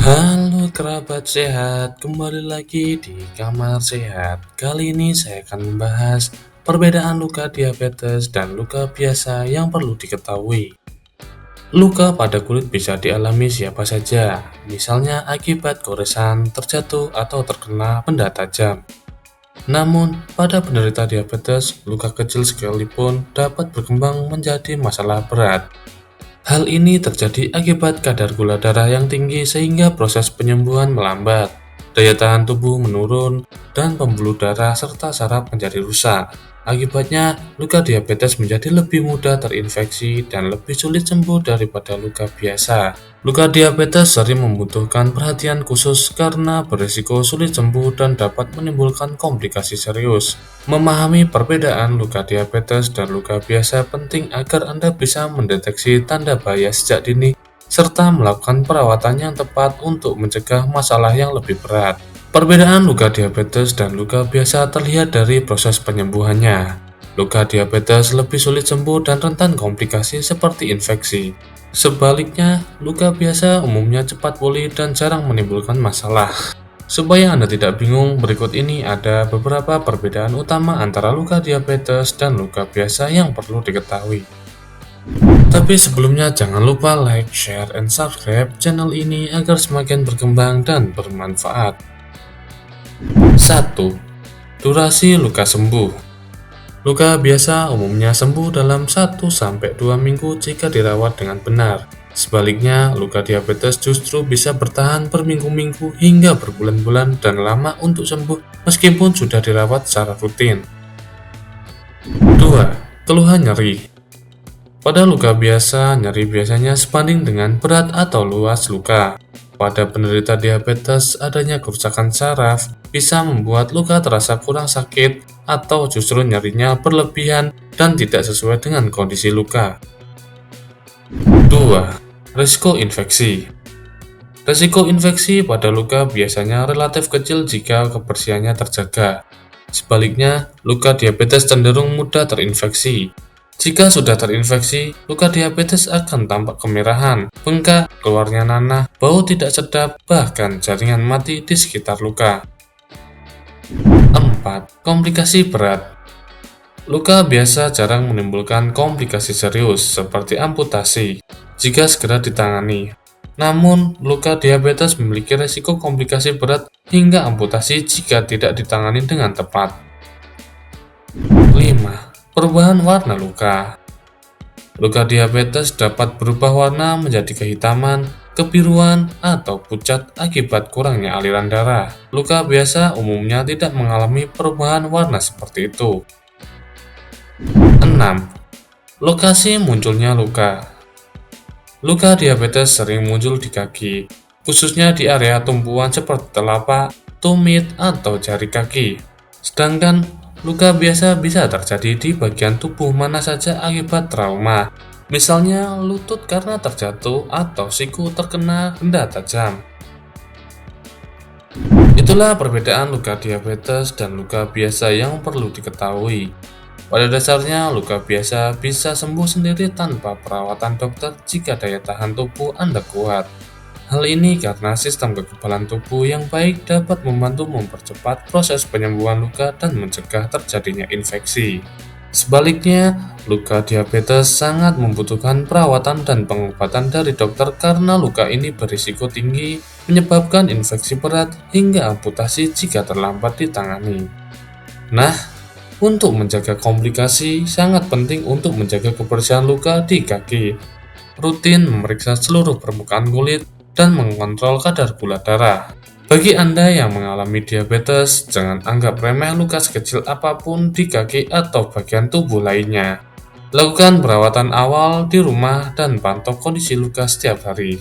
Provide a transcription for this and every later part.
Halo kerabat sehat, kembali lagi di Kamar Sehat. Kali ini saya akan membahas perbedaan luka diabetes dan luka biasa yang perlu diketahui. Luka pada kulit bisa dialami siapa saja, misalnya akibat goresan, terjatuh, atau terkena benda tajam. Namun, pada penderita diabetes, luka kecil sekalipun dapat berkembang menjadi masalah berat. Hal ini terjadi akibat kadar gula darah yang tinggi sehingga proses penyembuhan melambat, daya tahan tubuh menurun, dan pembuluh darah serta saraf menjadi rusak. Akibatnya, luka diabetes menjadi lebih mudah terinfeksi dan lebih sulit sembuh daripada luka biasa. Luka diabetes sering membutuhkan perhatian khusus karena berisiko sulit sembuh dan dapat menimbulkan komplikasi serius. Memahami perbedaan luka diabetes dan luka biasa penting agar Anda bisa mendeteksi tanda bahaya sejak dini serta melakukan perawatan yang tepat untuk mencegah masalah yang lebih berat. Perbedaan luka diabetes dan luka biasa terlihat dari proses penyembuhannya. Luka diabetes lebih sulit sembuh dan rentan komplikasi seperti infeksi. Sebaliknya, luka biasa umumnya cepat pulih dan jarang menimbulkan masalah. Supaya Anda tidak bingung, berikut ini ada beberapa perbedaan utama antara luka diabetes dan luka biasa yang perlu diketahui. Tapi sebelumnya jangan lupa like, share, and subscribe channel ini agar semakin berkembang dan bermanfaat. 1. Durasi luka sembuh. Luka biasa umumnya sembuh dalam 1-2 minggu jika dirawat dengan benar. Sebaliknya, luka diabetes justru bisa bertahan berminggu-minggu hingga berbulan-bulan dan lama untuk sembuh meskipun sudah dirawat secara rutin. 2. Keluhan nyeri. Pada luka biasa, nyeri biasanya sebanding dengan berat atau luas luka. Pada penderita diabetes, adanya kerusakan saraf bisa membuat luka terasa kurang sakit atau justru nyerinya berlebihan dan tidak sesuai dengan kondisi luka. 2. Risiko infeksi. Risiko infeksi pada luka biasanya relatif kecil jika kebersihannya terjaga. Sebaliknya, luka diabetes cenderung mudah terinfeksi. Jika sudah terinfeksi, luka diabetes akan tampak kemerahan, bengkak, keluarnya nanah, bau tidak sedap, bahkan jaringan mati di sekitar luka. 4. Komplikasi berat. Luka biasa jarang menimbulkan komplikasi serius seperti amputasi jika segera ditangani. Namun, luka diabetes memiliki risiko komplikasi berat hingga amputasi jika tidak ditangani dengan tepat. 5. Perubahan warna luka. Luka diabetes dapat berubah warna menjadi kehitaman, kebiruan, atau pucat akibat kurangnya aliran darah. Luka biasa umumnya tidak mengalami perubahan warna seperti itu. 6. Lokasi munculnya luka. Luka diabetes sering muncul di kaki, khususnya di area tumpuan seperti telapak, tumit, atau jari kaki. Sedangkan luka biasa bisa terjadi di bagian tubuh mana saja akibat trauma, misalnya lutut karena terjatuh atau siku terkena benda tajam. Itulah perbedaan luka diabetes dan luka biasa yang perlu diketahui. Pada dasarnya, luka biasa bisa sembuh sendiri tanpa perawatan dokter jika daya tahan tubuh Anda kuat. Hal ini karena sistem kekebalan tubuh yang baik dapat membantu mempercepat proses penyembuhan luka dan mencegah terjadinya infeksi. Sebaliknya, luka diabetes sangat membutuhkan perawatan dan pengobatan dari dokter karena luka ini berisiko tinggi, menyebabkan infeksi berat hingga amputasi jika terlambat ditangani. Nah, untuk menjaga komplikasi, sangat penting untuk menjaga kebersihan luka di kaki. Rutin memeriksa seluruh permukaan kulit dan mengontrol kadar gula darah. Bagi Anda yang mengalami diabetes, jangan anggap remeh luka sekecil apapun di kaki atau bagian tubuh lainnya. Lakukan perawatan awal di rumah dan pantau kondisi luka setiap hari.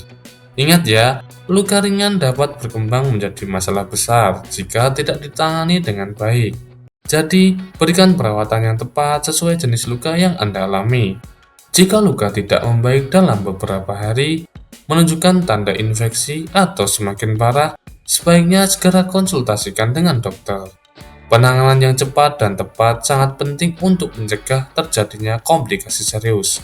Ingat ya, luka ringan dapat berkembang menjadi masalah besar jika tidak ditangani dengan baik. Jadi, berikan perawatan yang tepat sesuai jenis luka yang Anda alami. Jika luka tidak membaik dalam beberapa hari, menunjukkan tanda infeksi atau semakin parah, sebaiknya segera konsultasikan dengan dokter. Penanganan yang cepat dan tepat sangat penting untuk mencegah terjadinya komplikasi serius.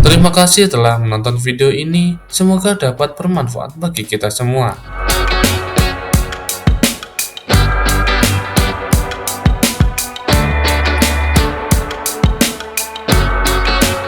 Terima kasih telah menonton video ini, semoga dapat bermanfaat bagi kita semua.